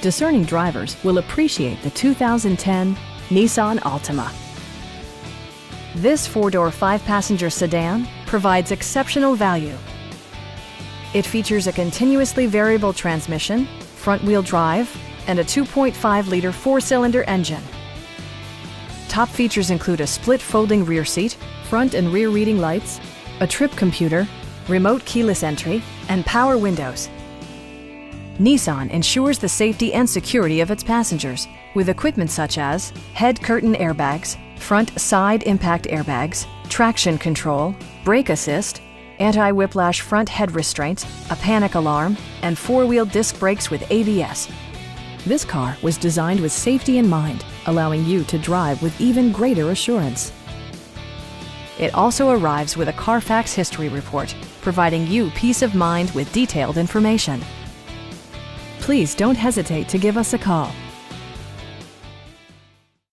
discerning drivers will appreciate the 2010 Nissan Altima. This four-door, five-passenger sedan provides exceptional value. It features a continuously variable transmission, front-wheel drive, and a 2.5-liter four-cylinder engine. Top features include a split folding rear seat, front and rear reading lights, a trip computer, remote keyless entry, and power windows. Nissan ensures the safety and security of its passengers with equipment such as head curtain airbags, front side impact airbags, traction control, brake assist, anti-whiplash front head restraints, a panic alarm, and four-wheel disc brakes with ABS. This car was designed with safety in mind, allowing you to drive with even greater assurance. It also arrives with a Carfax history report, providing you peace of mind with detailed information. Please don't hesitate to give us a call.